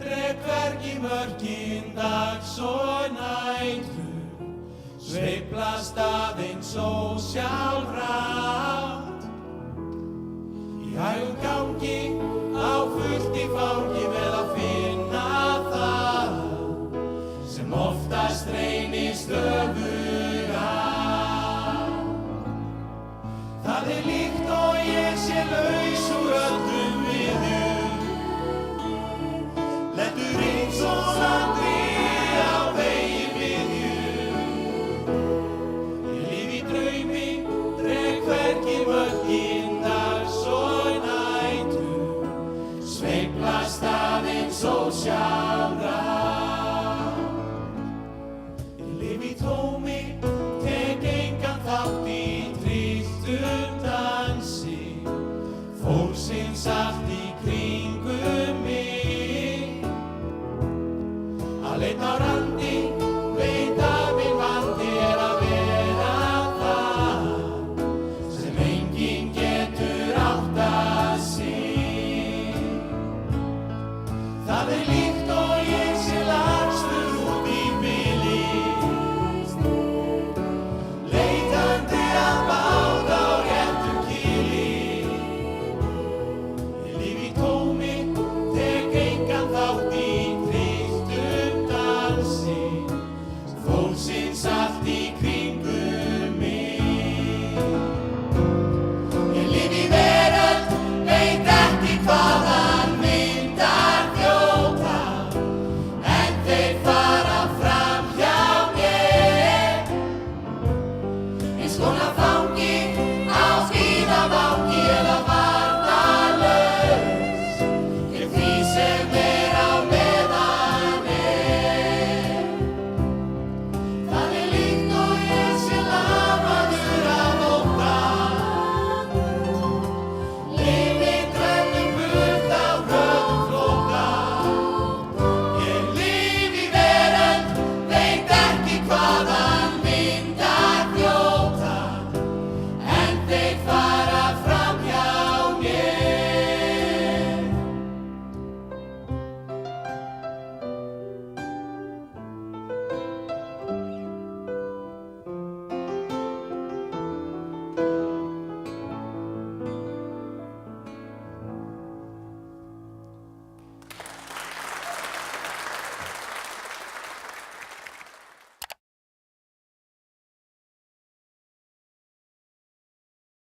dreg hvergi mörkin dags og nætur, sveiflast aðeins ósjálfrátt. Í hægum gangi, á fullt í fangi með að finna það sem oftast reynist öfuga. Það líkt og ég sé laus úr öllum viðjum, lettur eins og sandri á vegi miðjum. Ég lifi í draumi, dreg hvergi mörkin dags og nætur, sveiflast aðeins ósjálfrátt. Ég lifi í tómi, tek engan þátt í trylltum dansi fólksins allt í kringum mig. Aleinn á randi, veit að minn vandi að vera það sem enginn getur áttað sig. Það líf